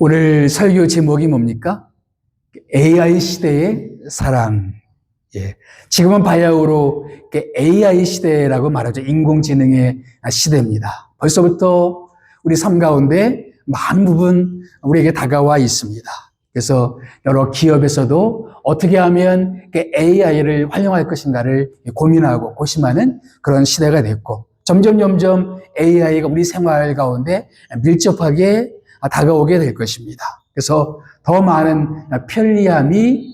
오늘 설교 제목이 뭡니까? AI 시대의 사랑. 예. 지금은 바야흐로 AI 시대라고 말하죠. 인공지능의 시대입니다. 벌써부터 우리 삶 가운데 많은 부분 우리에게 다가와 있습니다. 그래서 여러 기업에서도 어떻게 하면 AI를 활용할 것인가를 고민하고 고심하는 그런 시대가 됐고, 점점 AI가 우리 생활 가운데 밀접하게 다가오게 될 것입니다. 그래서 더 많은 편리함이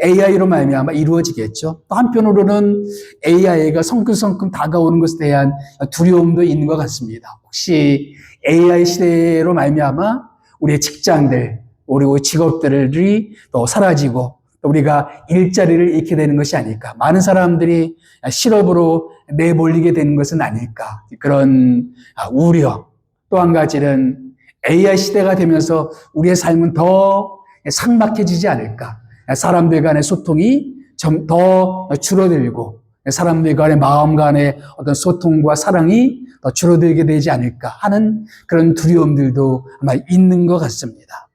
AI로 말미암아 이루어지겠죠. 또 한편으로는 AI가 성큼성큼 다가오는 것에 대한 두려움도 있는 것 같습니다. 혹시 AI 시대로 말미암아 우리의 직장들, 우리 직업들이 또 사라지고 또 우리가 일자리를 잃게 되는 것이 아닐까. 많은 사람들이 실업으로 내몰리게 되는 것은 아닐까. 그런 우려. 또 한 가지는 AI 시대가 되면서 우리의 삶은 더 삭막해지지 않을까. 사람들 간의 소통이 좀 더 줄어들고 사람들 간의 마음 간의 어떤 소통과 사랑이 더 줄어들게 되지 않을까 하는 그런 두려움들도 아마 있는 것 같습니다.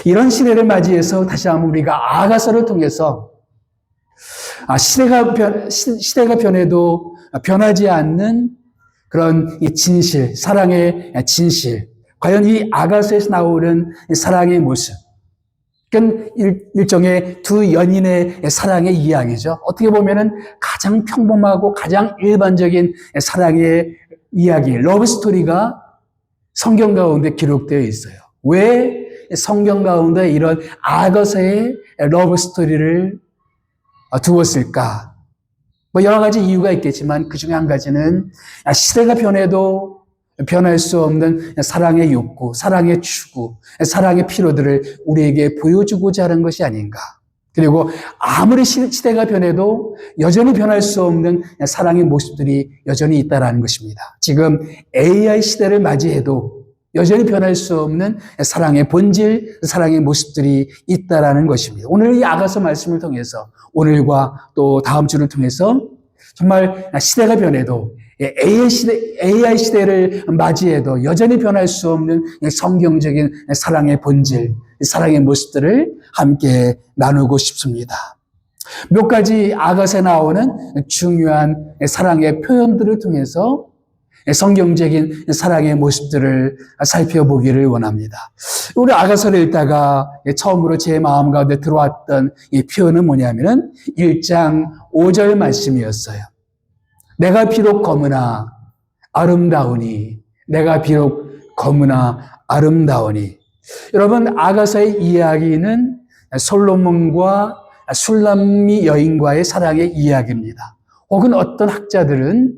이런 시대를 맞이해서 다시 한번 우리가 아가서를 통해서 시대가 변해도 변하지 않는 그런 이 진실, 사랑의 진실, 과연 이 아가서에서 나오는 사랑의 모습, 그건 일종의 두 연인의 사랑의 이야기죠. 어떻게 보면은 가장 평범하고 가장 일반적인 사랑의 이야기, 러브 스토리가 성경 가운데 기록되어 있어요. 왜 성경 가운데 이런 아가서의 러브 스토리를 두었을까? 여러 가지 이유가 있겠지만 그 중에 한 가지는 시대가 변해도 변할 수 없는 사랑의 욕구, 사랑의 추구, 사랑의 피로들을 우리에게 보여주고자 하는 것이 아닌가. 그리고 아무리 시대가 변해도 여전히 변할 수 없는 사랑의 모습들이 여전히 있다는 것입니다. 지금 AI 시대를 맞이해도 여전히 변할 수 없는 사랑의 본질, 사랑의 모습들이 있다는 것입니다. 오늘 이 아가서 말씀을 통해서 오늘과 또 다음 주를 통해서 정말 시대가 변해도 AI 시대를 맞이해도 여전히 변할 수 없는 성경적인 사랑의 본질, 사랑의 모습들을 함께 나누고 싶습니다. 몇 가지 아가서에 나오는 중요한 사랑의 표현들을 통해서 성경적인 사랑의 모습들을 살펴보기를 원합니다. 우리 아가서를 읽다가 처음으로 제 마음 가운데 들어왔던 이 표현은 뭐냐면은 1장 5절 말씀이었어요. 내가 비록 검으나 아름다우니, 내가 비록 검으나 아름다우니. 여러분, 아가서의 이야기는 솔로몬과 술람미 여인과의 사랑의 이야기입니다. 혹은 어떤 학자들은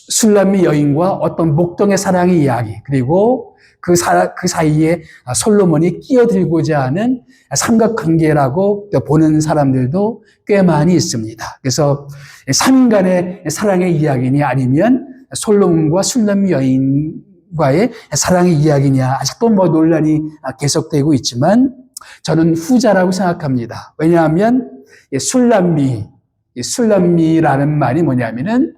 술람미 여인과 어떤 목동의 사랑의 이야기, 그리고 그 사이에 솔로몬이 끼어들고자 하는 삼각관계라고 보는 사람들도 꽤 많이 있습니다. 그래서 3인 간의 사랑의 이야기니 아니면 솔로몬과 술람미 여인과의 사랑의 이야기냐, 아직도 논란이 계속되고 있지만 저는 후자라고 생각합니다. 왜냐하면 술람미라는 말이 뭐냐면은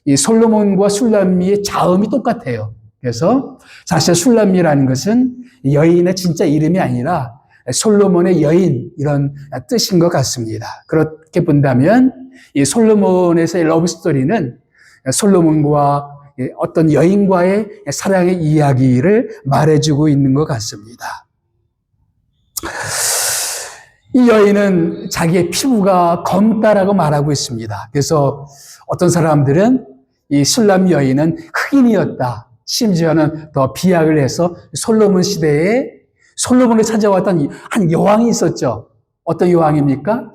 이 솔로몬과 술람미의 자음이 똑같아요. 그래서 사실 술람미라는 것은 여인의 진짜 이름이 아니라 솔로몬의 여인, 이런 뜻인 것 같습니다. 그렇게 본다면 이 솔로몬에서의 러브 스토리는 솔로몬과 어떤 여인과의 사랑의 이야기를 말해주고 있는 것 같습니다. 이 여인은 자기의 피부가 검다라고 말하고 있습니다. 그래서 어떤 사람들은 이 술람 여인은 흑인이었다. 심지어는 더 비약을 해서 솔로몬 시대에 솔로몬을 찾아왔던 한 여왕이 있었죠. 어떤 여왕입니까?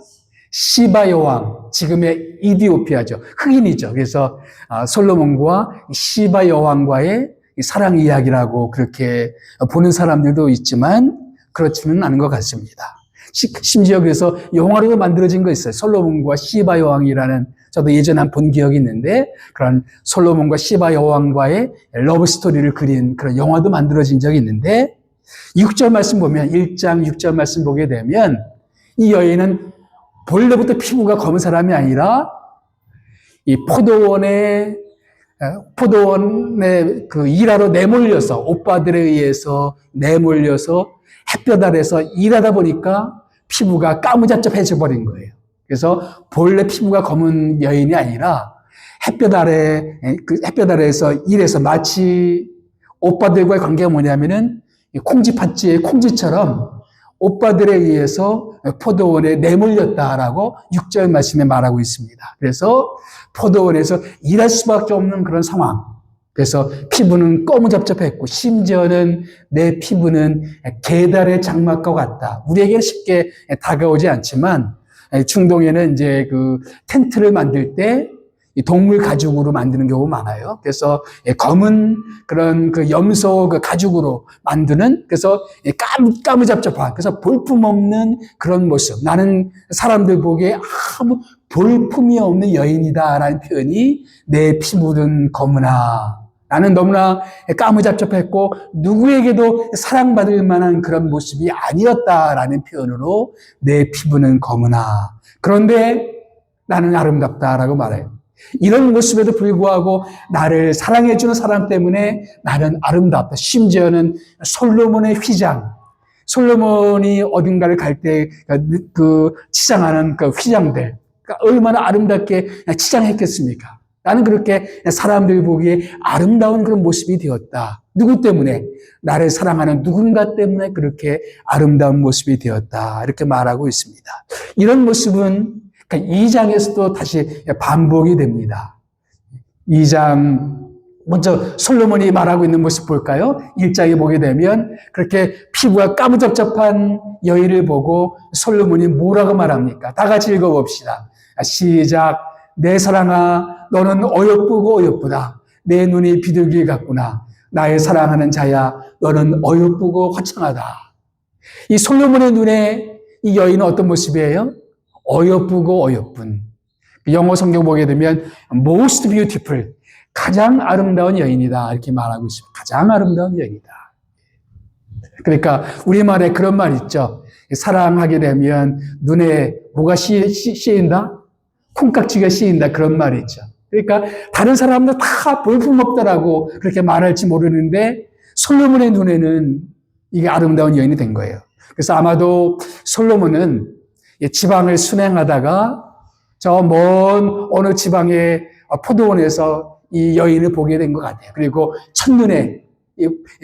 시바 여왕, 지금의 이디오피아죠. 흑인이죠. 그래서 솔로몬과 시바 여왕과의 사랑 이야기라고 그렇게 보는 사람들도 있지만 그렇지는 않은 것 같습니다. 심지어 그래서 영화로도 만들어진 거 있어요. 솔로몬과 시바 여왕이라는, 저도 예전에 한 본 기억이 있는데 그런 솔로몬과 시바 여왕과의 러브 스토리를 그린 그런 영화도 만들어진 적이 있는데 6절 말씀 보면 1장 6절 말씀 보게 되면 이 여인은 본래부터 피부가 검은 사람이 아니라 이 포도원의 포도원에 그 일하러 내몰려서, 오빠들에 의해서 내몰려서 햇볕 아래서 일하다 보니까 피부가 까무잡잡해져 버린 거예요. 그래서 본래 피부가 검은 여인이 아니라 햇볕 아래에서 일해서 마치 오빠들과의 관계가 뭐냐면은 콩쥐팥쥐의 콩쥐처럼 오빠들에 의해서 포도원에 내몰렸다라고 6절 말씀에 말하고 있습니다. 그래서 포도원에서 일할 수밖에 없는 그런 상황. 그래서 피부는 꺼무잡잡했고 심지어는 내 피부는 게달의 장막과 같다. 우리에게는 쉽게 다가오지 않지만 중동에는 이제 그 텐트를 만들 때 동물 가죽으로 만드는 경우가 많아요. 그래서 검은 그런 그 염소 그 가죽으로 만드는, 그래서 까무잡잡한, 그래서 볼품없는 그런 모습. 나는 사람들 보기에 아무 볼품이 없는 여인이다라는 표현이 내 피부는 검으나 나는 너무나 까무잡잡했고 누구에게도 사랑받을 만한 그런 모습이 아니었다라는 표현으로 내 피부는 검으나 그런데 나는 아름답다라고 말해요. 이런 모습에도 불구하고 나를 사랑해주는 사람 때문에 나는 아름답다. 심지어는 솔로몬의 휘장, 솔로몬이 어딘가를 갈 때 그 치장하는 그 휘장들, 얼마나 아름답게 치장했겠습니까? 나는 그렇게 사람들 보기에 아름다운 그런 모습이 되었다. 누구 때문에? 나를 사랑하는 누군가 때문에 그렇게 아름다운 모습이 되었다. 이렇게 말하고 있습니다. 이런 모습은 2장에서도 다시 반복이 됩니다. 2장, 먼저 솔로몬이 말하고 있는 모습 볼까요? 1장에 보게 되면 그렇게 피부가 까무잡잡한 여인을 보고 솔로몬이 뭐라고 말합니까? 다 같이 읽어봅시다. 시작. 내 사랑아, 너는 어여쁘고 어여쁘다. 내 눈이 비둘기 같구나. 나의 사랑하는 자야, 너는 어여쁘고 화창하다. 이 솔로몬의 눈에 이 여인은 어떤 모습이에요? 어여쁘고 어여쁜. 영어 성경 보게 되면 most beautiful, 가장 아름다운 여인이다 이렇게 말하고 있습니다. 가장 아름다운 여인이다. 그러니까 우리말에 그런 말 있죠. 사랑하게 되면 눈에 뭐가 씌인다? 콩깍지가 씌인다, 그런 말이 있죠. 그러니까 다른 사람들 다 볼품없다라고 그렇게 말할지 모르는데 솔로몬의 눈에는 이게 아름다운 여인이 된 거예요. 그래서 아마도 솔로몬은 지방을 순행하다가 저 먼 어느 지방의 포도원에서 이 여인을 보게 된 것 같아요. 그리고 첫눈에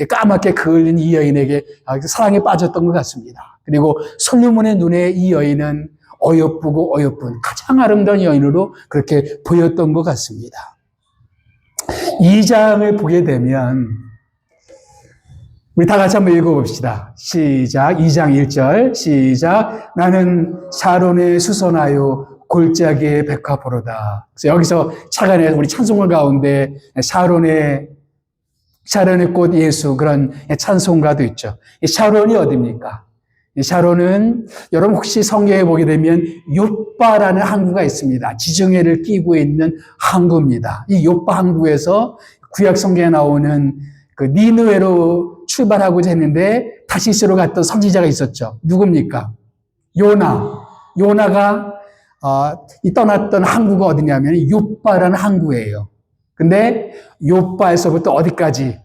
까맣게 그을린 이 여인에게 사랑에 빠졌던 것 같습니다. 그리고 솔로몬의 눈에 이 여인은 어여쁘고 어여쁜 가장 아름다운 여인으로 그렇게 보였던 것 같습니다. 2장을 보게 되면 우리 다 같이 한번 읽어봅시다. 시작. 2장 1절 시작. 나는 샤론의 수선하여 골짜기의 백화포로다. 그래서 여기서 차관에 우리 찬송가 가운데 샤론의 꽃 예수, 그런 찬송가도 있죠. 샤론이 어디입니까? 샤론은 여러분 혹시 성경에 보게 되면 욥바라는 항구가 있습니다. 지중해를 끼고 있는 항구입니다. 이 욥바 항구에서 구약 성경에 나오는 그 니느웨로 출발하고자 했는데 다시스로 갔던 선지자가 있었죠. 누굽니까? 요나가 떠났던 항구가 어디냐면 욥바라는 항구예요. 근데 욥바에서부터 어디까지?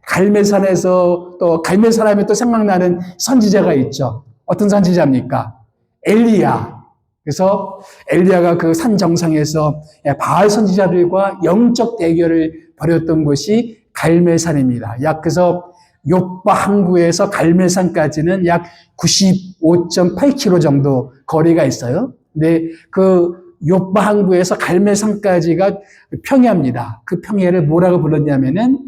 갈멜산에서 또 갈멜산 하면 또 생각나는 선지자가 있죠. 어떤 선지자입니까? 엘리야. 그래서 엘리야가 그 산 정상에서 바알 선지자들과 영적 대결을 벌였던 곳이 갈멜산입니다. 그래서 욥바 항구에서 갈멜산까지는 약 95.8km 정도 거리가 있어요. 근데 그 욥바 항구에서 갈멜산까지가 평야입니다. 그 평야를 뭐라고 불렀냐면은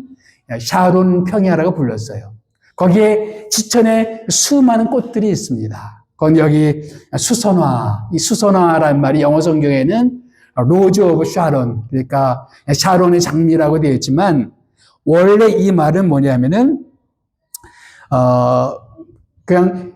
샤론 평야라고 불렀어요. 거기에 지천에 수많은 꽃들이 있습니다. 건 여기 수선화, 이 수선화라는 말이 영어 성경에는 로즈 오브 샤론, 그러니까 샤론의 장미라고 되어 있지만 원래 이 말은 뭐냐면은 그냥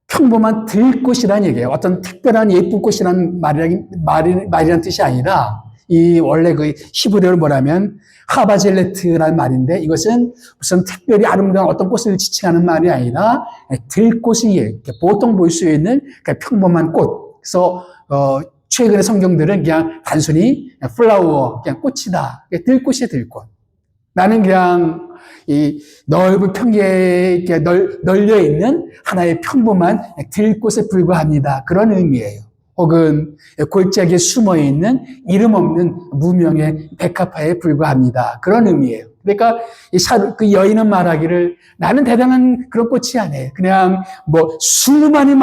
평범한 들꽃이라는 얘기예요. 어떤 특별한 예쁜 꽃이라는 말이라는 뜻이 아니라 이 원래 그 히브리어로 뭐라면 하바젤레트라는 말인데 이것은 무슨 특별히 아름다운 어떤 꽃을 지칭하는 말이 아니라 들꽃이 보통 볼 수 있는 평범한 꽃. 그래서 최근의 성경들은 그냥 단순히 플라워, 그냥 꽃이다. 들꽃이 들꽃. 나는 그냥 이 넓은 평야에 널려 있는 하나의 평범한 들꽃에 불과합니다. 그런 의미예요. 혹은 골짜기에 숨어 있는 이름 없는 무명의 백합화에 불과합니다. 그런 의미예요. 그러니까 그 여인은 말하기를 나는 대단한 그런 꽃이 아니에요. 그냥 뭐 수많이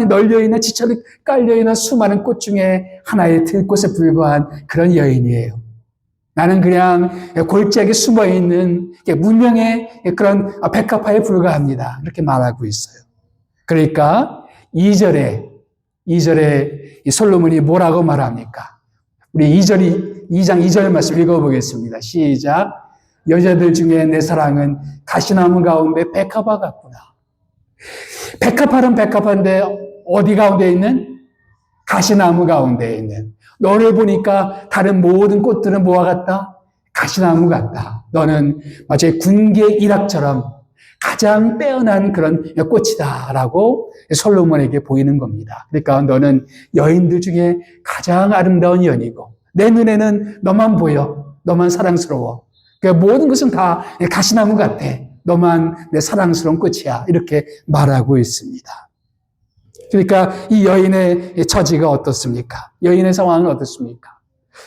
널려 있는 지천에 깔려 있는 수많은 꽃 중에 하나의 들꽃에 불과한 그런 여인이에요. 나는 그냥 골짜기에 숨어 있는 무명의 그런 백합화에 불과합니다. 이렇게 말하고 있어요. 그러니까 2절에 이 솔로몬이 뭐라고 말합니까? 우리 2장 2절 말씀 읽어보겠습니다. 시작. 여자들 중에 내 사랑은 가시나무 가운데 백합화 같구나. 백합화는 백합화인데 어디 가운데 있는? 가시나무 가운데 있는. 너를 보니까 다른 모든 꽃들은 뭐와 같다? 가시나무 같다. 너는 마치 군계 일학처럼 가장 빼어난 그런 꽃이다라고 솔로몬에게 보이는 겁니다. 그러니까 너는 여인들 중에 가장 아름다운 여인이고 내 눈에는 너만 보여. 너만 사랑스러워. 그러니까 모든 것은 다 가시나무 같아. 너만 내 사랑스러운 꽃이야. 이렇게 말하고 있습니다. 그러니까 이 여인의 처지가 어떻습니까? 여인의 상황은 어떻습니까?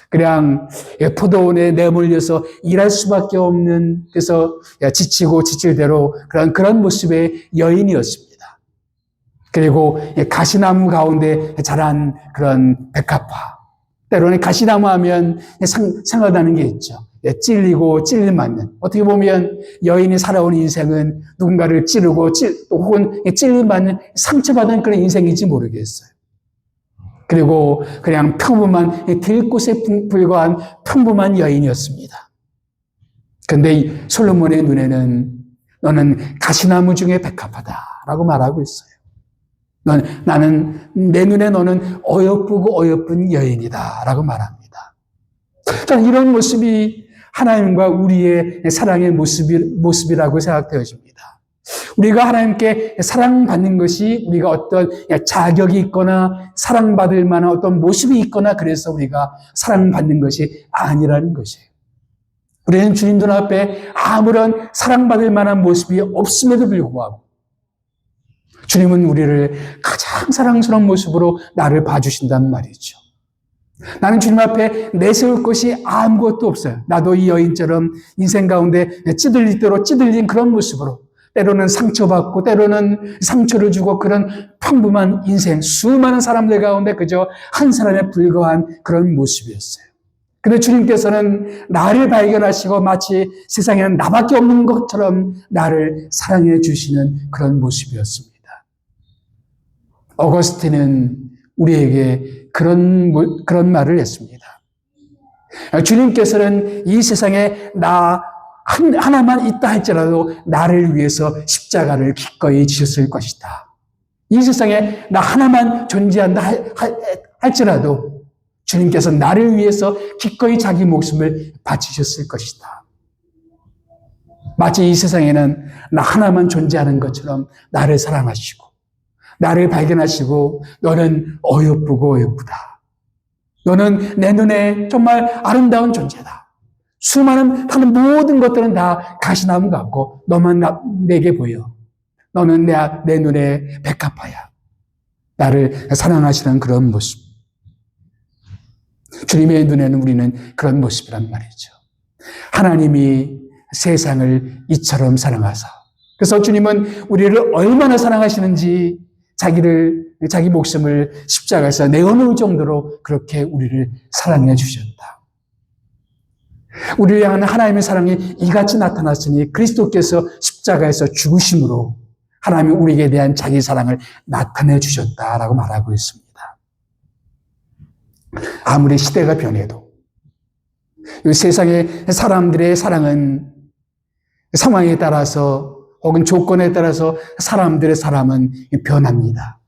그냥 포도원에 내몰려서 일할 수밖에 없는, 그래서 지치고 지칠 대로 그런 모습의 여인이었습니다. 그리고 가시나무 가운데 자란 그런 백합화. 때로는 가시나무 하면 생각나는 게 있죠. 찔리고 찔림 맞는. 어떻게 보면 여인이 살아온 인생은 누군가를 찌르고 혹은 찔림 맞는 상처받은 그런 인생인지 모르겠어요. 그리고 그냥 평범한 들꽃에 불과한 평범한 여인이었습니다. 그런데 이 솔로몬의 눈에는 너는 가시나무 중에 백합하다라고 말하고 있어요. 나는 내 눈에 너는 어여쁘고 어여쁜 여인이다라고 말합니다. 이런 모습이 하나님과 우리의 사랑의 모습이라고 생각되어집니다. 우리가 하나님께 사랑받는 것이 우리가 어떤 자격이 있거나 사랑받을 만한 어떤 모습이 있거나 그래서 우리가 사랑받는 것이 아니라는 것이에요. 우리는 주님 눈앞에 아무런 사랑받을 만한 모습이 없음에도 불구하고 주님은 우리를 가장 사랑스러운 모습으로 나를 봐주신단 말이죠. 나는 주님 앞에 내세울 것이 아무것도 없어요. 나도 이 여인처럼 인생 가운데 찌들릴 대로 찌들린 그런 모습으로 때로는 상처받고 때로는 상처를 주고 그런 평범한 인생, 수많은 사람들 가운데 그저 한 사람에 불과한 그런 모습이었어요. 근데 주님께서는 나를 발견하시고 마치 세상에는 나밖에 없는 것처럼 나를 사랑해 주시는 그런 모습이었습니다. 어거스틴은 우리에게 그런 말을 했습니다. 주님께서는 이 세상에 나 하나만 있다 할지라도 나를 위해서 십자가를 기꺼이 지셨을 것이다. 이 세상에 나 하나만 존재한다 할지라도 주님께서 나를 위해서 기꺼이 자기 목숨을 바치셨을 것이다. 마치 이 세상에는 나 하나만 존재하는 것처럼 나를 사랑하시고 나를 발견하시고 너는 어여쁘고 어여쁘다. 너는 내 눈에 정말 아름다운 존재다. 수많은 다른 모든 것들은 다 가시나무 같고 너만 내게 보여. 너는 내 눈에 백합화야. 나를 사랑하시는 그런 모습. 주님의 눈에는 우리는 그런 모습이란 말이죠. 하나님이 세상을 이처럼 사랑하사. 그래서 주님은 우리를 얼마나 사랑하시는지 자기 목숨을 십자가에서 내어놓을 정도로 그렇게 우리를 사랑해 주셨다. 우리를 향한 하나님의 사랑이 이같이 나타났으니 그리스도께서 십자가에서 죽으심으로 하나님이 우리에게 대한 자기 사랑을 나타내 주셨다라고 말하고 있습니다. 아무리 시대가 변해도 이 세상의 사람들의 사랑은 상황에 따라서 혹은 조건에 따라서 사람들의 사람은 변합니다.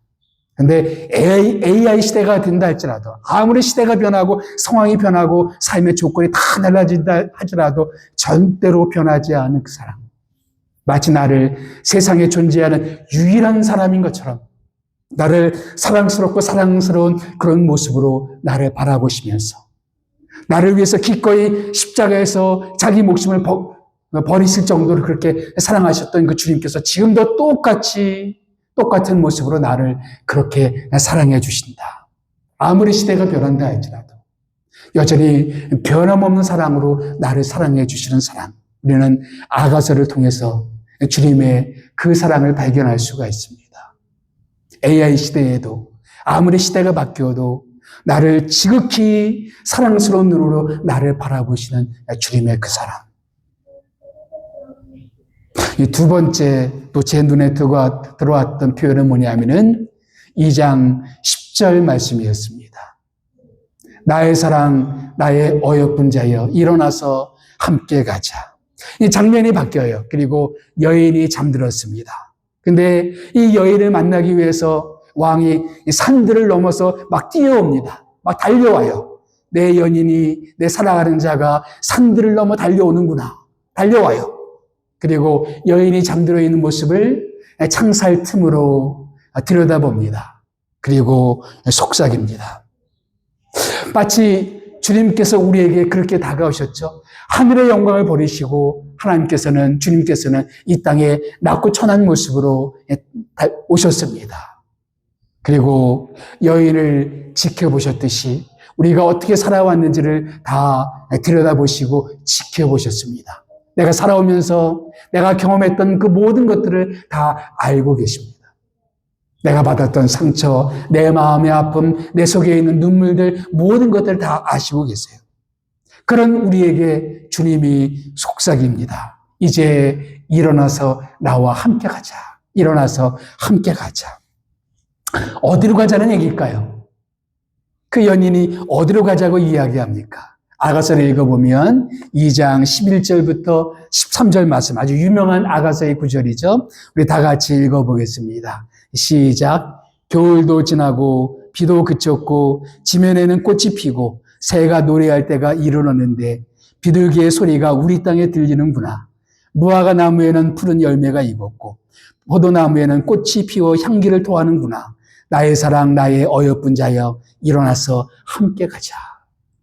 그런데 AI 시대가 된다 할지라도 아무리 시대가 변하고 상황이 변하고 삶의 조건이 다 달라진다 할지라도 절대로 변하지 않은 그 사랑. 마치 나를 세상에 존재하는 유일한 사람인 것처럼 나를 사랑스러운 그런 모습으로 나를 바라보시면서 나를 위해서 기꺼이 십자가에서 자기 목숨을 버리실 정도로 그렇게 사랑하셨던 그 주님께서 지금도 똑같은 모습으로 나를 그렇게 사랑해 주신다. 아무리 시대가 변한다 할지라도 여전히 변함없는 사랑으로 나를 사랑해 주시는 사랑. 우리는 아가서를 통해서 주님의 그 사랑을 발견할 수가 있습니다. AI 시대에도 아무리 시대가 바뀌어도 나를 지극히 사랑스러운 눈으로 나를 바라보시는 주님의 그 사랑. 이 두 번째 또 제 눈에 들어왔던 표현은 뭐냐면은 2장 10절 말씀이었습니다. 나의 사랑, 나의 어여쁜 자여, 일어나서 함께 가자. 이 장면이 바뀌어요. 그리고 여인이 잠들었습니다. 근데 이 여인을 만나기 위해서 왕이 산들을 넘어서 막 뛰어옵니다. 막 달려와요. 내 연인이, 내 사랑하는 자가 산들을 넘어 달려오는구나. 달려와요. 그리고 여인이 잠들어 있는 모습을 창살 틈으로 들여다봅니다. 그리고 속삭입니다. 마치 주님께서 우리에게 그렇게 다가오셨죠. 하늘의 영광을 버리시고 주님께서는 이 땅에 낮고 천한 모습으로 오셨습니다. 그리고 여인을 지켜보셨듯이 우리가 어떻게 살아왔는지를 다 들여다보시고 지켜보셨습니다. 내가 살아오면서 내가 경험했던 그 모든 것들을 다 알고 계십니다. 내가 받았던 상처, 내 마음의 아픔, 내 속에 있는 눈물들, 모든 것들을 다 아시고 계세요. 그런 우리에게 주님이 속삭입니다. 이제 일어나서 나와 함께 가자. 일어나서 함께 가자. 어디로 가자는 얘기일까요? 그 연인이 어디로 가자고 이야기합니까? 아가서를 읽어보면 2장 11절부터 13절 말씀, 아주 유명한 아가서의 구절이죠. 우리 다 같이 읽어보겠습니다. 시작. 겨울도 지나고 비도 그쳤고 지면에는 꽃이 피고 새가 노래할 때가 이르렀는데 비둘기의 소리가 우리 땅에 들리는구나. 무화과 나무에는 푸른 열매가 익었고 포도나무에는 꽃이 피어 향기를 토하는구나. 나의 사랑, 나의 어여쁜 자여, 일어나서 함께 가자.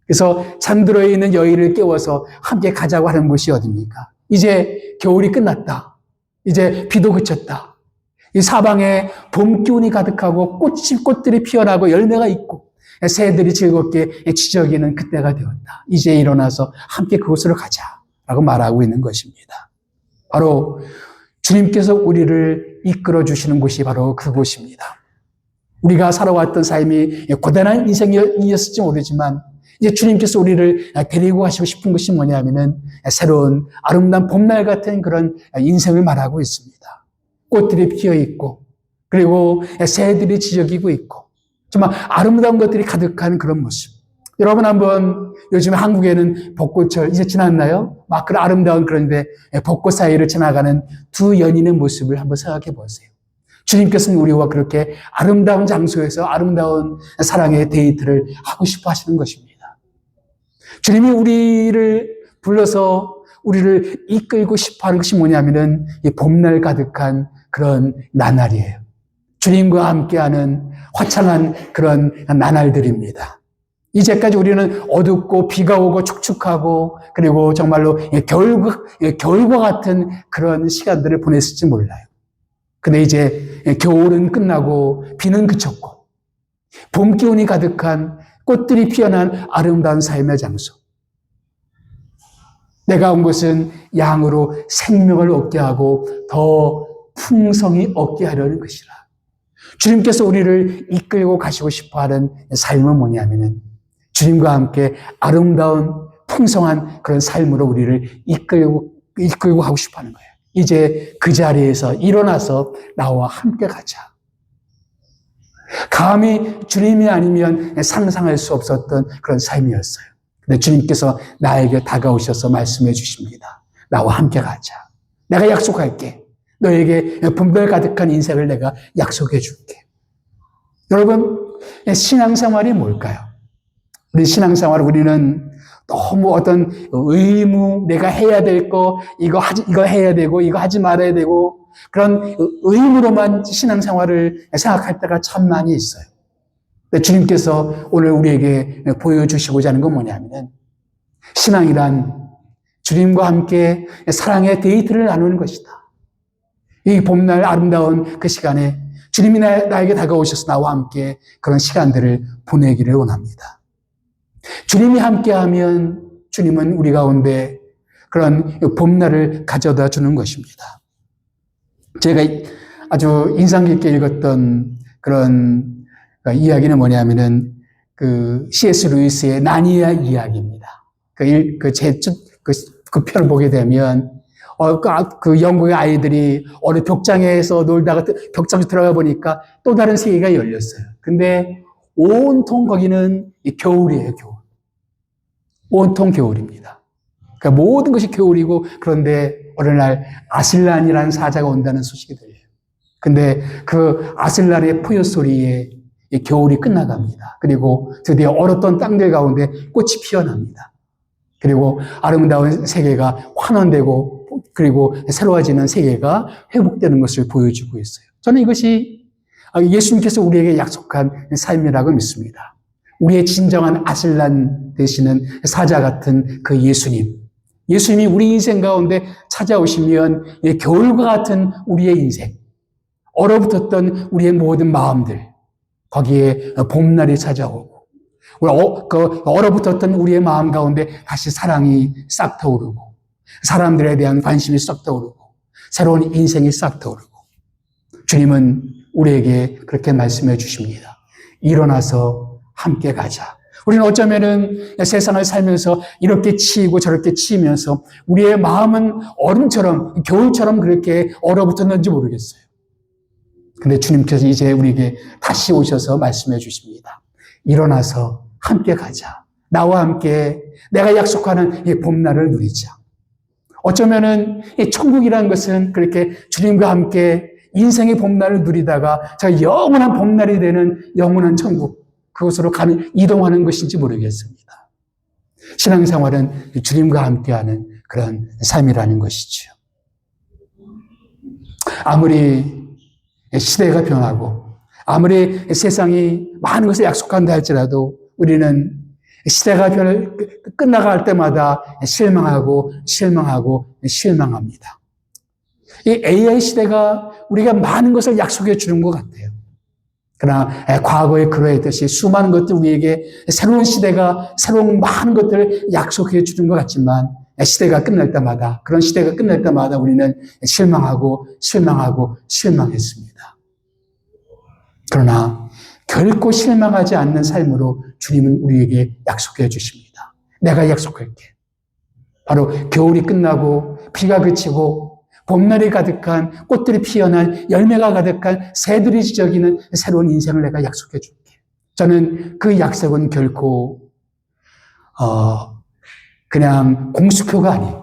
그래서 잠들어 있는 여인을 깨워서 함께 가자고 하는 곳이 어디입니까? 이제 겨울이 끝났다. 이제 비도 그쳤다. 이 사방에 봄 기운이 가득하고 꽃들이 피어나고 열매가 있고 새들이 즐겁게 지저귀는 그때가 되었다. 이제 일어나서 함께 그곳으로 가자라고 말하고 있는 것입니다. 바로 주님께서 우리를 이끌어 주시는 곳이 바로 그곳입니다. 우리가 살아왔던 삶이 고단한 인생이었을지 모르지만 이제 주님께서 우리를 데리고 가시고 싶은 것이 뭐냐면은 새로운 아름다운 봄날 같은 그런 인생을 말하고 있습니다. 꽃들이 피어 있고 그리고 새들이 지저귀고 있고 정말 아름다운 것들이 가득한 그런 모습. 여러분 한번 요즘 한국에는 벚꽃철 이제 지났나요? 막 그런 아름다운 그런데 벚꽃 사이를 지나가는 두 연인의 모습을 한번 생각해 보세요. 주님께서는 우리와 그렇게 아름다운 장소에서 아름다운 사랑의 데이트를 하고 싶어 하시는 것입니다. 주님이 우리를 불러서 우리를 이끌고 싶어 하는 것이 뭐냐면은 이 봄날 가득한 그런 나날이에요. 주님과 함께하는 화창한 그런 나날들입니다. 이제까지 우리는 어둡고 비가 오고 축축하고 그리고 정말로 겨울과 같은 그런 시간들을 보냈을지 몰라요. 근데 이제 겨울은 끝나고 비는 그쳤고 봄 기운이 가득한 꽃들이 피어난 아름다운 삶의 장소. 내가 온 곳은 양으로 생명을 얻게 하고 더 풍성히 얻게 하려는 것이라. 주님께서 우리를 이끌고 가시고 싶어하는 삶은 뭐냐면은 주님과 함께 아름다운 풍성한 그런 삶으로 우리를 이끌고 가고 싶어하는 거예요. 이제 그 자리에서 일어나서 나와 함께 가자. 감히 주님이 아니면 상상할 수 없었던 그런 삶이었어요. 근데 주님께서 나에게 다가오셔서 말씀해 주십니다. 나와 함께 가자. 내가 약속할게. 너에게 분별 가득한 인생을 내가 약속해 줄게. 여러분, 신앙생활이 뭘까요? 우리 신앙생활 우리는 너무 어떤 의무, 내가 해야 될 거, 이거 해야 되고, 이거 하지 말아야 되고, 그런 의무로만 신앙생활을 생각할 때가 참 많이 있어요. 근데 주님께서 오늘 우리에게 보여주시고자 하는 건 뭐냐면은, 신앙이란 주님과 함께 사랑의 데이트를 나누는 것이다. 이 봄날 아름다운 그 시간에 주님이 나에게 다가오셔서 나와 함께 그런 시간들을 보내기를 원합니다. 주님이 함께하면 주님은 우리 가운데 그런 봄날을 가져다 주는 것입니다. 제가 아주 인상 깊게 읽었던 그런 이야기는 뭐냐면은 그 C.S. 루이스의 나니아 이야기입니다. 그 편을 보게 되면 그 영국의 아이들이 어느 벽장에서 놀다가 벽장에 들어가 보니까 또 다른 세계가 열렸어요. 근데 온통 거기는 겨울이에요, 겨울. 온통 겨울입니다. 그러니까 모든 것이 겨울이고, 그런데 어느 날 아슬란이라는 사자가 온다는 소식이 들려요. 근데 그 아슬란의 포효 소리에 겨울이 끝나갑니다. 그리고 드디어 얼었던 땅들 가운데 꽃이 피어납니다. 그리고 아름다운 세계가 환원되고, 그리고 새로워지는 세계가 회복되는 것을 보여주고 있어요. 저는 이것이 예수님께서 우리에게 약속한 삶이라고 믿습니다. 우리의 진정한 아슬란 되시는 사자 같은 그 예수님이 우리 인생 가운데 찾아오시면 겨울과 같은 우리의 인생, 얼어붙었던 우리의 모든 마음들, 거기에 봄날이 찾아오고, 얼어붙었던 우리의 마음 가운데 다시 사랑이 싹 터오르고, 사람들에 대한 관심이 싹 터오르고, 새로운 인생이 싹 터오르고, 주님은 우리에게 그렇게 말씀해 주십니다. 일어나서 함께 가자. 우리는 어쩌면은 세상을 살면서 이렇게 치이고 저렇게 치이면서 우리의 마음은 얼음처럼, 겨울처럼 그렇게 얼어붙었는지 모르겠어요. 근데 주님께서 이제 우리에게 다시 오셔서 말씀해 주십니다. 일어나서 함께 가자. 나와 함께 내가 약속하는 이 봄날을 누리자. 어쩌면은 이 천국이라는 것은 그렇게 주님과 함께 인생의 봄날을 누리다가 저 영원한 봄날이 되는 영원한 천국, 그곳으로 이동하는 것인지 모르겠습니다. 신앙생활은 주님과 함께하는 그런 삶이라는 것이죠. 아무리 시대가 변하고 아무리 세상이 많은 것을 약속한다 할지라도 우리는 시대가 끝나갈 때마다 실망합니다. 이 AI 시대가 우리가 많은 것을 약속해 주는 것 같아요. 그러나 과거에 그러했듯이 수많은 것들 우리에게 새로운 시대가 새로운 많은 것들을 약속해 주는 것 같지만 그런 시대가 끝날 때마다 우리는 실망했습니다. 그러나 결코 실망하지 않는 삶으로 주님은 우리에게 약속해 주십니다. 내가 약속할게. 바로 겨울이 끝나고 비가 그치고 봄날이 가득한 꽃들이 피어난 열매가 가득한 새들이 지저귀는 새로운 인생을 내가 약속해 줄게. 저는 그 약속은 결코 그냥 공수표가 아닌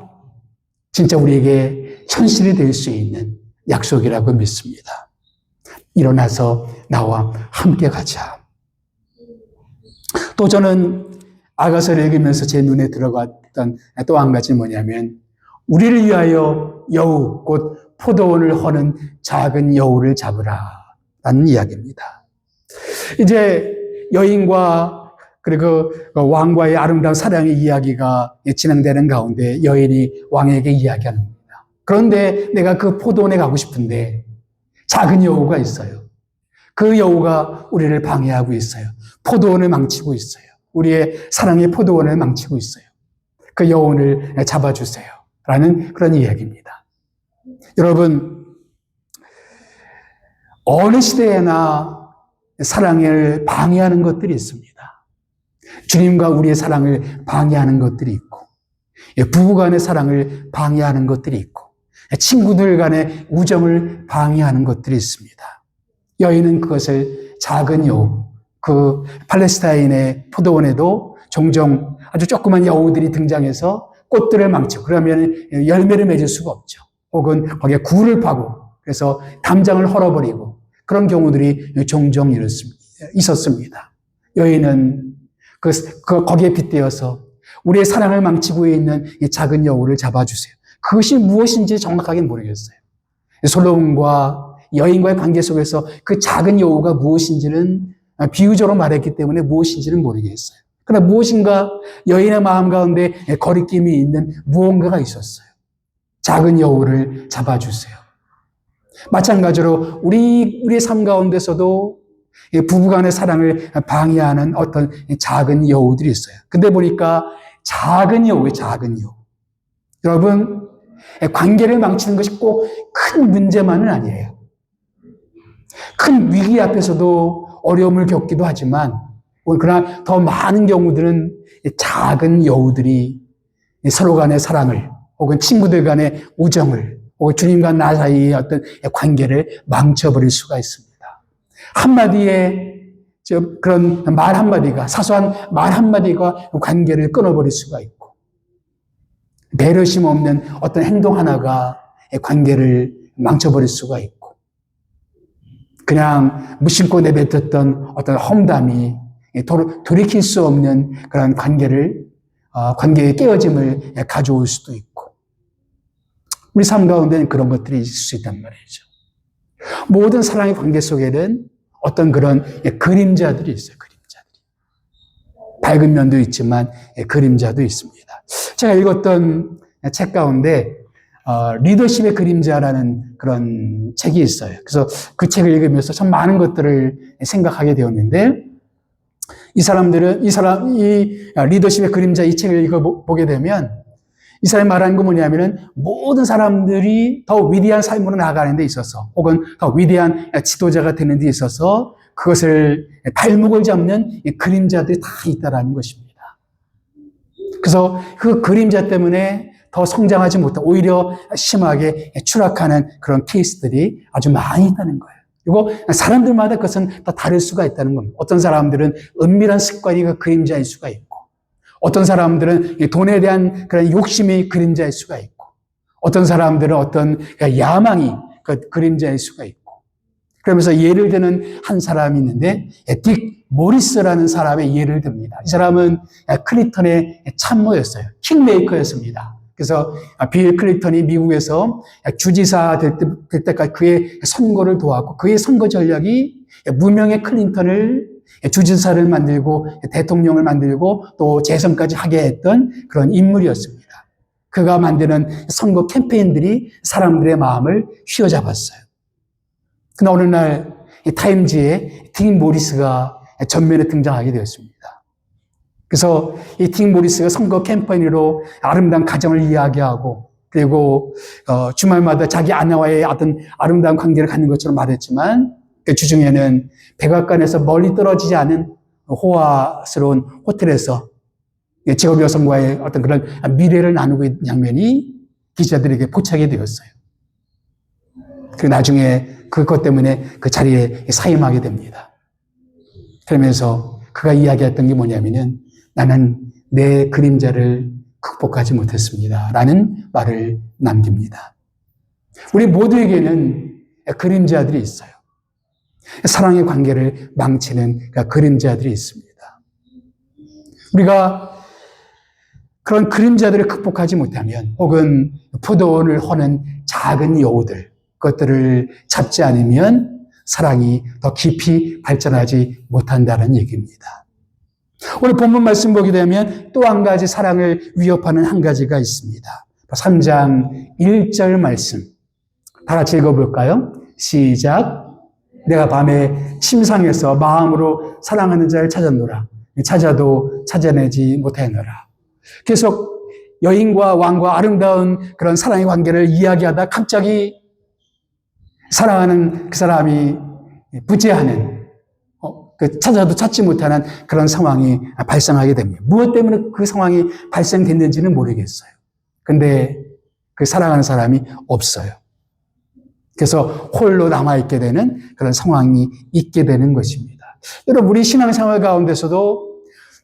진짜 우리에게 현실이 될 수 있는 약속이라고 믿습니다. 일어나서 나와 함께 가자. 또 저는 아가서를 읽으면서 제 눈에 들어갔던 또 한 가지 뭐냐면 우리를 위하여 여우 곧 포도원을 허는 작은 여우를 잡으라 라는 이야기입니다. 이제 여인과 그리고 왕과의 아름다운 사랑의 이야기가 진행되는 가운데 여인이 왕에게 이야기합니다. 그런데 내가 그 포도원에 가고 싶은데 작은 여우가 있어요. 그 여우가 우리를 방해하고 있어요. 포도원을 망치고 있어요. 우리의 사랑의 포도원을 망치고 있어요. 그 여우를 잡아주세요. 라는 그런 이야기입니다. 여러분, 어느 시대에나 사랑을 방해하는 것들이 있습니다. 주님과 우리의 사랑을 방해하는 것들이 있고, 부부 간의 사랑을 방해하는 것들이 있고, 친구들 간의 우정을 방해하는 것들이 있습니다. 여인은 그것을 작은 여우, 그 팔레스타인의 포도원에도 종종 아주 조그만 여우들이 등장해서 꽃들을 망치고 그러면 열매를 맺을 수가 없죠. 혹은 거기에 굴을 파고 그래서 담장을 헐어버리고 그런 경우들이 종종 있었습니다. 여인은 거기에 빗대어서 우리의 사랑을 망치고 있는 이 작은 여우를 잡아주세요. 그것이 무엇인지 정확하게 모르겠어요. 솔로몬과 여인과의 관계 속에서 그 작은 여우가 무엇인지는 비유적으로 말했기 때문에 무엇인지는 모르겠어요. 그러나 무엇인가 여인의 마음 가운데 거리낌이 있는 무언가가 있었어요. 작은 여우를 잡아주세요. 마찬가지로 우리의 삶 가운데서도 부부간의 사랑을 방해하는 어떤 작은 여우들이 있어요. 근데 보니까 작은 여우예요, 작은 여우. 여러분, 관계를 망치는 것이 꼭 큰 문제만은 아니에요. 큰 위기 앞에서도 어려움을 겪기도 하지만, 그러나 더 많은 경우들은 작은 여우들이 서로 간의 사랑을, 혹은 친구들 간의 우정을, 혹은 주님과 나 사이의 어떤 관계를 망쳐버릴 수가 있습니다. 한마디에 그런 말 한마디가, 사소한 말 한마디가 관계를 끊어버릴 수가 있고, 배려심 없는 어떤 행동 하나가 관계를 망쳐버릴 수가 있고, 그냥 무심코 내뱉었던 어떤 험담이 돌이킬 수 없는 그런 관계의 깨어짐을 가져올 수도 있고, 우리 삶 가운데는 그런 것들이 있을 수 있단 말이죠. 모든 사랑의 관계 속에는 어떤 그런 그림자들이 있어요. 그림자들이. 밝은 면도 있지만 그림자도 있습니다. 제가 읽었던 책 가운데 리더십의 그림자라는 그런 책이 있어요. 그래서 그 책을 읽으면서 참 많은 것들을 생각하게 되었는데, 이 리더십의 그림자 이 책을 읽어보게 되면 이 사람이 말하는 건 뭐냐면은 모든 사람들이 더 위대한 삶으로 나아가는 데 있어서, 혹은 더 위대한 지도자가 되는 데 있어서 그것을 발목을 잡는 그림자들이 다 있다라는 것입니다. 그래서 그 그림자 때문에 더 성장하지 못하고 오히려 심하게 추락하는 그런 케이스들이 아주 많이 있다는 거예요. 그리고 사람들마다 그것은 다 다를 수가 있다는 겁니다. 어떤 사람들은 은밀한 습관이 그 그림자일 수가 있고, 어떤 사람들은 돈에 대한 그런 욕심이 그림자일 수가 있고, 어떤 사람들은 어떤 야망이 그 그림자일 수가 있고. 그러면서 예를 드는 한 사람이 있는데, 딕 모리스라는 사람의 예를 듭니다. 이 사람은 클린턴의 참모였어요. 킹메이커였습니다. 그래서 빌 클린턴이 미국에서 주지사 될 때까지 그의 선거를 도왔고, 그의 선거 전략이 무명의 클린턴을 주지사를 만들고 대통령을 만들고 또 재선까지 하게 했던 그런 인물이었습니다. 그가 만드는 선거 캠페인들이 사람들의 마음을 휘어잡았어요. 그러나 어느 날 타임지에 딕 모리스가 전면에 등장하게 되었습니다. 그래서 이 딕 모리스가 선거 캠페인으로 아름다운 가정을 이야기하고, 그리고 주말마다 자기 아내와의 어떤 아름다운 관계를 갖는 것처럼 말했지만, 그 주중에는 백악관에서 멀리 떨어지지 않은 호화스러운 호텔에서 직업 여성과의 어떤 그런 미래를 나누고 있는 장면이 기자들에게 포착이 되었어요. 그 나중에 그것 때문에 그 자리에 사임하게 됩니다. 그러면서 그가 이야기했던 게 뭐냐면은, 나는 내 그림자를 극복하지 못했습니다 라는 말을 남깁니다. 우리 모두에게는 그림자들이 있어요. 사랑의 관계를 망치는 그림자들이 있습니다. 우리가 그런 그림자들을 극복하지 못하면, 혹은 포도원을 허는 작은 여우들, 그것들을 잡지 않으면 사랑이 더 깊이 발전하지 못한다는 얘기입니다. 오늘 본문 말씀 보게 되면 또 한 가지 사랑을 위협하는 한 가지가 있습니다. 3장 1절 말씀. 다 같이 읽어볼까요? 시작. 내가 밤에 침상에서 마음으로 사랑하는 자를 찾았노라. 찾아도 찾아내지 못하노라. 계속 여인과 왕과 아름다운 그런 사랑의 관계를 이야기하다 갑자기 사랑하는 그 사람이 부재하는, 찾아도 찾지 못하는 그런 상황이 발생하게 됩니다. 무엇 때문에 그 상황이 발생됐는지는 모르겠어요. 근데 그 사랑하는 사람이 없어요. 그래서 홀로 남아있게 되는 그런 상황이 있게 되는 것입니다. 여러분, 우리 신앙생활 가운데서도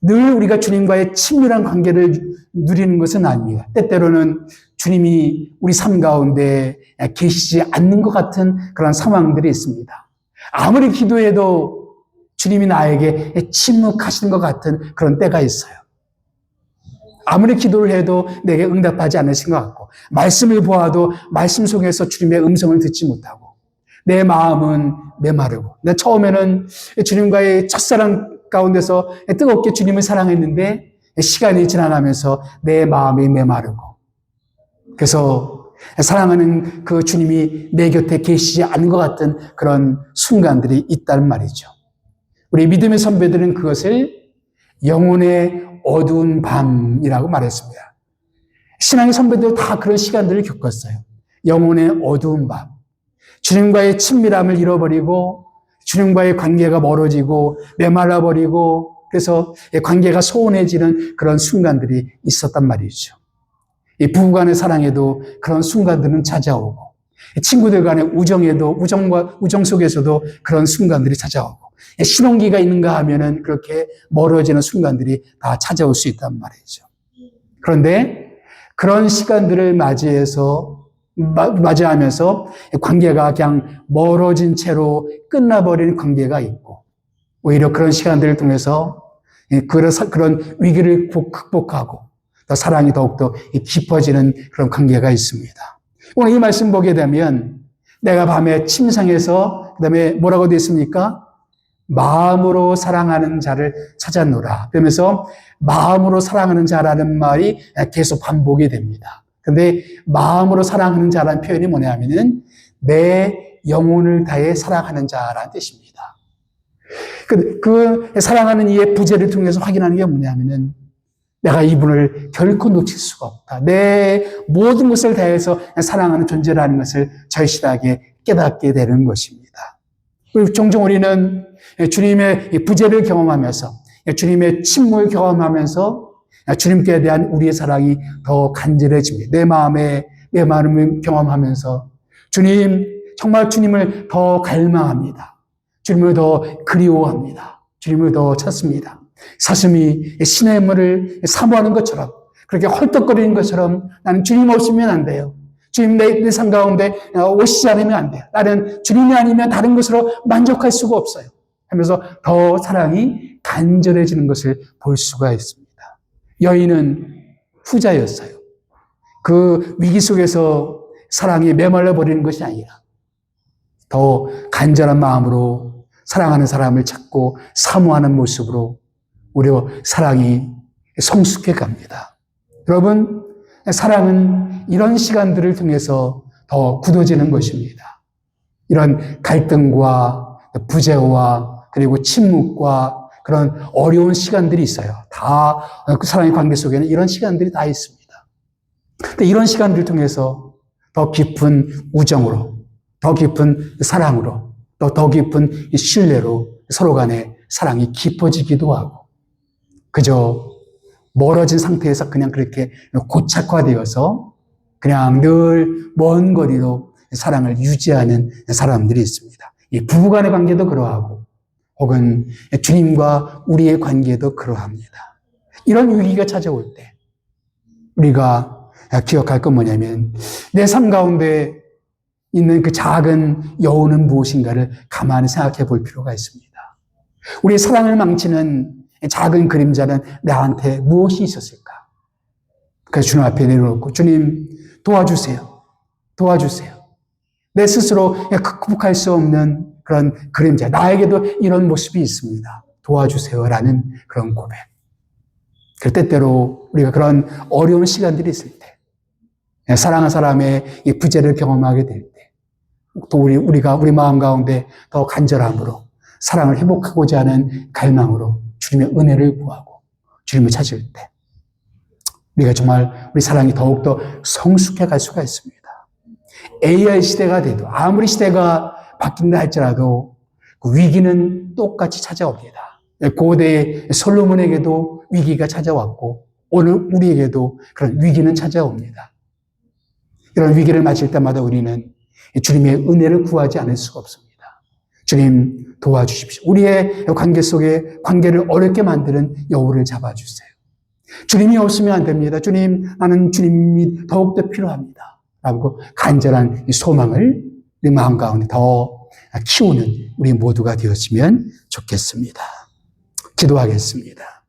늘 우리가 주님과의 친밀한 관계를 누리는 것은 아닙니다. 때때로는 주님이 우리 삶 가운데 계시지 않는 것 같은 그런 상황들이 있습니다. 아무리 기도해도 주님이 나에게 침묵하시는 것 같은 그런 때가 있어요. 아무리 기도를 해도 내게 응답하지 않으신 것 같고, 말씀을 보아도 말씀 속에서 주님의 음성을 듣지 못하고, 내 마음은 메마르고, 내 처음에는 주님과의 첫사랑 가운데서 뜨겁게 주님을 사랑했는데, 시간이 지나가면서 내 마음이 메마르고, 그래서 사랑하는 그 주님이 내 곁에 계시지 않은 것 같은 그런 순간들이 있다는 말이죠. 우리 믿음의 선배들은 그것을 영혼의 어두운 밤이라고 말했습니다. 신앙의 선배들 다 그런 시간들을 겪었어요. 영혼의 어두운 밤. 주님과의 친밀함을 잃어버리고 주님과의 관계가 멀어지고 메말라버리고 그래서 관계가 소원해지는 그런 순간들이 있었단 말이죠. 이 부부간의 사랑에도 그런 순간들은 찾아오고 친구들 간의 우정에도 우정 속에서도 그런 순간들이 찾아오고 신혼기가 있는가 하면은 그렇게 멀어지는 순간들이 다 찾아올 수 있단 말이죠. 그런데 그런 시간들을 맞이하면서 관계가 그냥 멀어진 채로 끝나버리는 관계가 있고 오히려 그런 시간들을 통해서 그런 위기를 극복하고 더 사랑이 더욱더 깊어지는 그런 관계가 있습니다. 오늘 이 말씀 보게 되면 내가 밤에 침상에서 그다음에 뭐라고 되어 있습니까? 마음으로 사랑하는 자를 찾았노라. 그러면서 마음으로 사랑하는 자라는 말이 계속 반복이 됩니다. 근데 마음으로 사랑하는 자라는 표현이 뭐냐면은 내 영혼을 다해 사랑하는 자라는 뜻입니다. 그 사랑하는 이의 부재를 통해서 확인하는 게 뭐냐면은 내가 이분을 결코 놓칠 수가 없다. 내 모든 것을 다해서 사랑하는 존재라는 것을 절실하게 깨닫게 되는 것입니다. 그리고 종종 우리는 주님의 부재를 경험하면서 주님의 침묵을 경험하면서 주님께 대한 우리의 사랑이 더 간절해집니다. 내 마음의 메마름을 경험하면서 정말 주님을 더 갈망합니다. 주님을 더 그리워합니다. 주님을 더 찾습니다. 사슴이 시냇물을 사모하는 것처럼 그렇게 헐떡거리는 것처럼 나는 주님 없으면 안 돼요. 주님 내 삶 가운데 오시지 않으면 안 돼요. 나는 주님이 아니면 다른 것으로 만족할 수가 없어요. 하면서 더 사랑이 간절해지는 것을 볼 수가 있습니다. 여인은 후자였어요. 그 위기 속에서 사랑이 메말라 버리는 것이 아니라 더 간절한 마음으로 사랑하는 사람을 찾고 사모하는 모습으로 우리의 사랑이 성숙해 갑니다. 여러분, 사랑은 이런 시간들을 통해서 더 굳어지는 것입니다. 이런 갈등과 부재와 그리고 침묵과 그런 어려운 시간들이 있어요. 다 그 사랑의 관계 속에는 이런 시간들이 다 있습니다. 근데 이런 시간들을 통해서 더 깊은 우정으로, 더 깊은 사랑으로, 또 더 깊은 신뢰로 서로 간의 사랑이 깊어지기도 하고 그저 멀어진 상태에서 그냥 그렇게 고착화되어서 그냥 늘 먼 거리로 사랑을 유지하는 사람들이 있습니다. 이 부부간의 관계도 그러하고 혹은 주님과 우리의 관계도 그러합니다. 이런 위기가 찾아올 때 우리가 기억할 건 뭐냐면 내 삶 가운데 있는 그 작은 여우는 무엇인가를 가만히 생각해 볼 필요가 있습니다. 우리의 사랑을 망치는 작은 그림자는 나한테 무엇이 있었을까? 그래서 주님 앞에 내려놓고 주님 도와주세요. 도와주세요. 내 스스로 극복할 수 없는 그런 그림자. 나에게도 이런 모습이 있습니다. 도와주세요라는 그런 고백. 그 때때로 우리가 그런 어려운 시간들이 있을 때 사랑하는 사람의 이 부재를 경험하게 될 때 또 우리가 우리 마음 가운데 더 간절함으로 사랑을 회복하고자 하는 갈망으로 주님의 은혜를 구하고 주님을 찾을 때 우리가 정말 우리 사랑이 더욱더 성숙해 갈 수가 있습니다. AI 시대가 돼도 아무리 시대가 바뀐다 할지라도 그 위기는 똑같이 찾아옵니다. 고대 솔로몬에게도 위기가 찾아왔고 오늘 우리에게도 그런 위기는 찾아옵니다. 이런 위기를 맞을 때마다 우리는 주님의 은혜를 구하지 않을 수가 없습니다. 주님 도와주십시오. 우리의 관계 속에 관계를 어렵게 만드는 여우를 잡아주세요. 주님이 없으면 안 됩니다. 주님, 나는 주님이 더욱더 필요합니다. 라고 간절한 소망을 우리 마음 가운데 더 키우는 우리 모두가 되었으면 좋겠습니다. 기도하겠습니다.